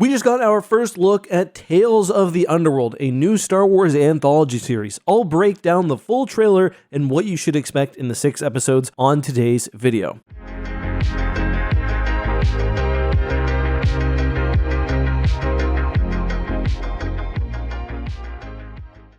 We just got our first look at Tales of the Underworld, a new Star Wars anthology series. I'll break down the full trailer and what you should expect in the 6 episodes on today's video.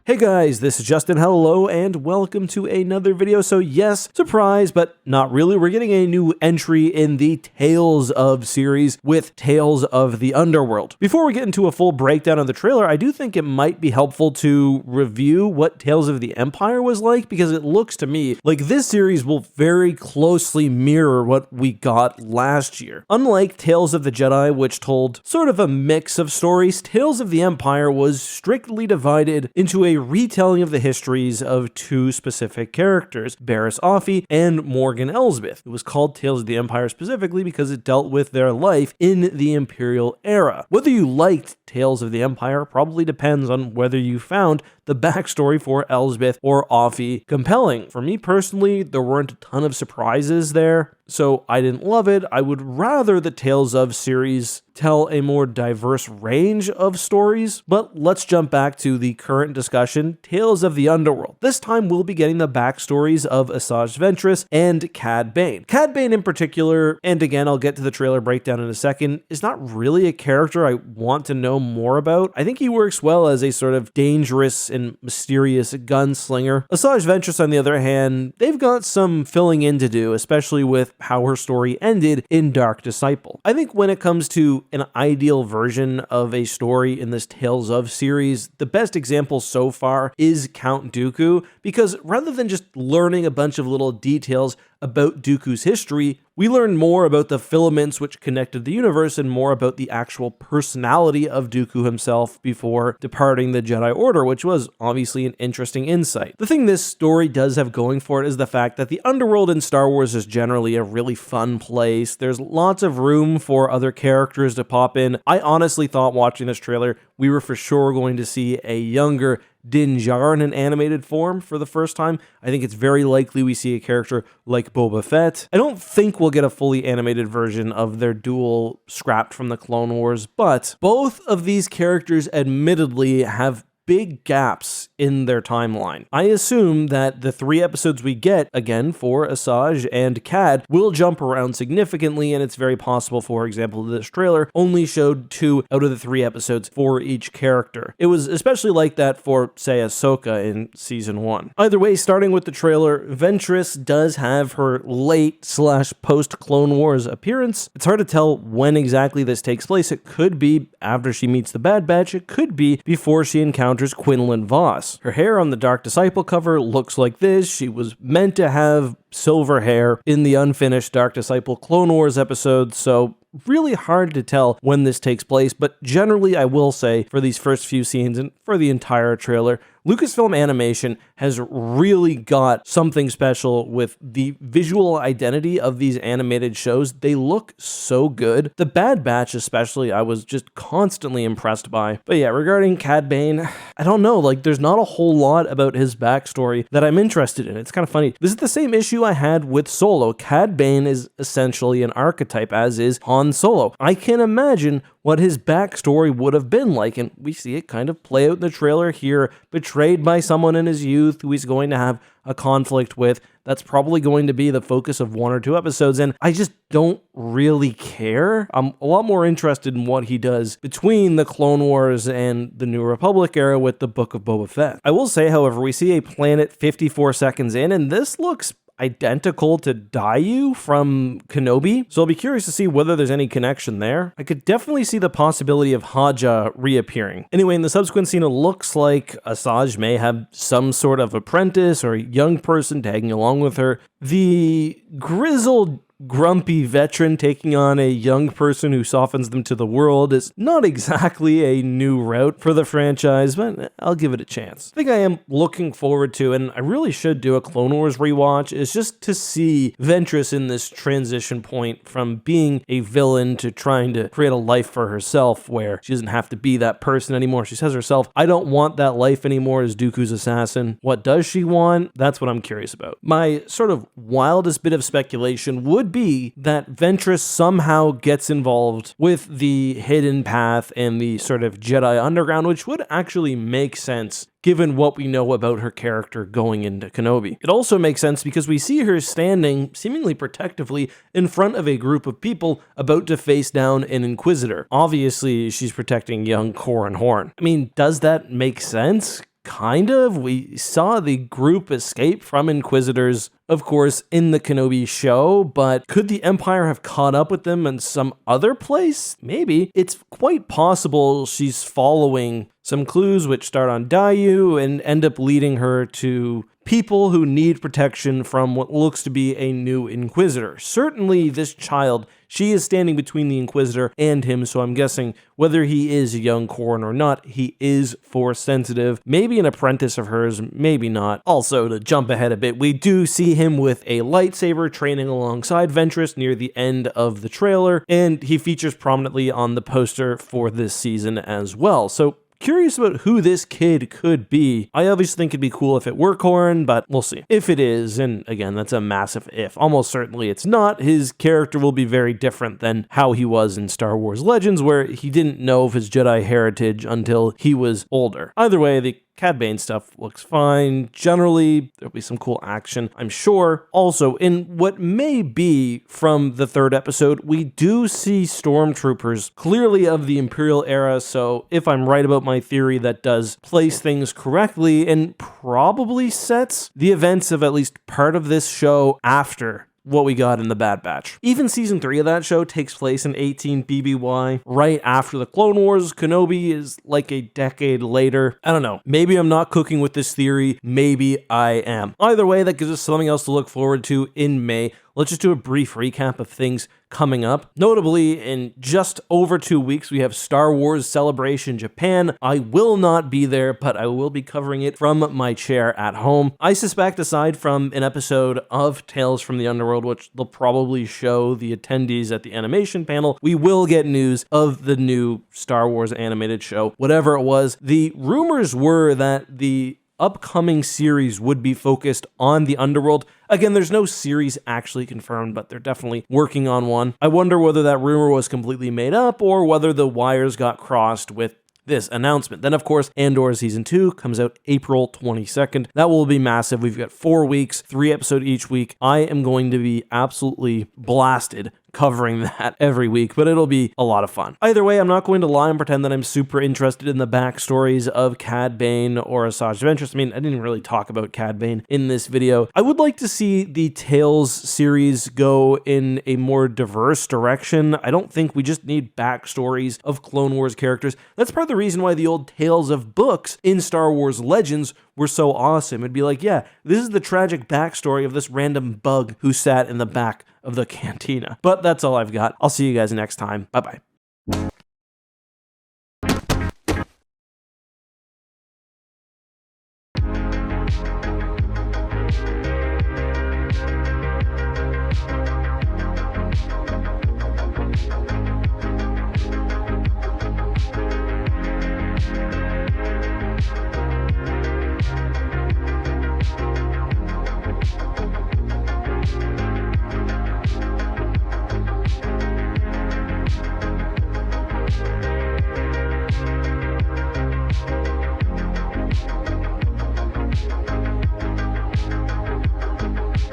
Hey guys, this is Justin. Hello and welcome to another video. So yes, surprise, but not really. We're getting a new entry in the Tales of series with Tales of the Underworld. Before we get into a full breakdown of the trailer, I do think it might be helpful to review what Tales of the Empire was like, because it looks to me like this series will very closely mirror what we got last year. Unlike Tales of the Jedi, which told sort of a mix of stories, Tales of the Empire was strictly divided into a retelling of the histories of 2 specific characters, Barriss Offee and Morgan Elsbeth. It was called Tales of the Empire specifically because it dealt with their life in the Imperial era. Whether you liked Tales of the Empire probably depends on whether you found the backstory for Elsbeth or Offee compelling. For me personally, there weren't a ton of surprises there, so I didn't love it. I would rather the Tales of series tell a more diverse range of stories. But let's jump back to the current discussion, Tales of the Underworld. This time we'll be getting the backstories of Asajj Ventress and Cad Bane. Cad Bane in particular, and again I'll get to the trailer breakdown in a second, is not really a character I want to know more about. I think he works well as a sort of dangerous and mysterious gunslinger. Asajj Ventress, on the other hand, they've got some filling in to do, especially with how her story ended in Dark Disciple. I think when it comes to an ideal version of a story in this Tales of series, the best example so far is Count Dooku, because rather than just learning a bunch of little details about Dooku's history, we learn more about the filaments which connected the universe and more about the actual personality of Dooku himself before departing the Jedi Order, which was obviously an interesting insight. The thing this story does have going for it is the fact that the Underworld in Star Wars is generally a really fun place. There's lots of room for other characters to pop in. I honestly thought watching this trailer, we were for sure going to see a younger Din Djarin in an animated form for the first time. I think it's very likely we see a character like Boba Fett. I don't think we'll get a fully animated version of their duel scrapped from the Clone Wars, but both of these characters admittedly have big gaps in their timeline. I assume that the 3 episodes we get, again, for Asajj and Cad, will jump around significantly, and it's very possible, for example, this trailer only showed 2 out of the 3 episodes for each character. It was especially like that for, say, Ahsoka in Season 1. Either way, starting with the trailer, Ventress does have her late/post-Clone Wars appearance. It's hard to tell when exactly this takes place. It could be after she meets the Bad Batch. It could be before she encounters Quinlan Vos. Her hair on the Dark Disciple cover looks like this. She was meant to have silver hair in the unfinished Dark Disciple Clone Wars episode, so really hard to tell when this takes place, but generally I will say for these first few scenes and for the entire trailer, Lucasfilm Animation has really got something special with the visual identity of these animated shows. They look so good. The Bad Batch especially, I was just constantly impressed by. But yeah, regarding Cad Bane, I don't know, like there's not a whole lot about his backstory that I'm interested in. It's kind of funny. This is the same issue I had with Solo. Cad Bane is essentially an archetype, as is Han Solo. I can imagine what his backstory would have been like, and we see it kind of play out in the trailer here, betrayed by someone in his youth who he's going to have a conflict with. That's probably going to be the focus of 1 or 2 episodes, and I just don't really care. I'm a lot more interested in what he does between the Clone Wars and the New Republic era with the Book of Boba Fett. I will say, however, we see a planet 54 seconds in, and this looks identical to Daiyu from Kenobi, so I'll be curious to see whether there's any connection there. I could definitely see the possibility of Haja reappearing. Anyway, in the subsequent scene, it looks like Asajj may have some sort of apprentice or young person tagging along with her. The grizzled grumpy veteran taking on a young person who softens them to the world is not exactly a new route for the franchise, but I'll give it a chance. The thing I am looking forward to, and I really should do a Clone Wars rewatch, is just to see Ventress in this transition point from being a villain to trying to create a life for herself where she doesn't have to be that person anymore. She says herself, I don't want that life anymore as Dooku's assassin. What does she want? That's what I'm curious about. My sort of wildest bit of speculation would could be that Ventress somehow gets involved with the hidden path and the sort of Jedi Underground, which would actually make sense given what we know about her character going into Kenobi. It also makes sense because we see her standing, seemingly protectively, in front of a group of people about to face down an Inquisitor. Obviously, she's protecting young Corran Horn. I mean, does that make sense? Kind of. We saw the group escape from Inquisitors, of course, in the Kenobi show, but could the Empire have caught up with them in some other place? Maybe. It's quite possible she's following some clues which start on Daiyu and end up leading her to people who need protection from what looks to be a new Inquisitor. Certainly this child, she is standing between the Inquisitor and him, so I'm guessing whether he is a young Corran or not, he is Force sensitive. Maybe an apprentice of hers, maybe not. Also, to jump ahead a bit, we do see him with a lightsaber training alongside Ventress near the end of the trailer, and he features prominently on the poster for this season as well. So curious about who this kid could be. I obviously think it'd be cool if it were Corran, but we'll see. If it is, and again, that's a massive if, almost certainly it's not, his character will be very different than how he was in Star Wars Legends, where he didn't know of his Jedi heritage until he was older. Either way, the Cad Bane stuff looks fine. Generally, there'll be some cool action, I'm sure. Also, in what may be from the third episode, we do see stormtroopers clearly of the Imperial era, so if I'm right about my theory, that does place things correctly and probably sets the events of at least part of this show after what we got in the Bad Batch. Even season 3 of that show takes place in 18 BBY, right after the Clone Wars. Kenobi is like a decade later. I don't know. Maybe I'm not cooking with this theory. Maybe I am. Either way, that gives us something else to look forward to in May. Let's just do a brief recap of things coming up. Notably, in just over 2 weeks, we have Star Wars Celebration Japan. I will not be there, but I will be covering it from my chair at home. I suspect, aside from an episode of Tales from the Underworld, which they'll probably show the attendees at the animation panel, we will get news of the new Star Wars animated show. Whatever it was, the rumors were that the upcoming series would be focused on the Underworld. Again, there's no series actually confirmed, but they're definitely working on one. I wonder whether that rumor was completely made up or whether the wires got crossed with this announcement. Then, of course, Andor Season 2 comes out April 22nd. That will be massive. We've got 4 weeks, 3 episodes each week. I am going to be absolutely blasted covering that every week, but it'll be a lot of fun. Either way, I'm not going to lie and pretend that I'm super interested in the backstories of Cad Bane or Asajj Ventress. I mean, I didn't really talk about Cad Bane in this video. I would like to see the Tales series go in a more diverse direction. I don't think we just need backstories of Clone Wars characters. That's part of the reason why the old Tales of books in Star Wars Legends were so awesome. It'd be like, yeah, this is the tragic backstory of this random bug who sat in the back of the cantina. But that's all I've got. I'll see you guys next time. Bye-bye.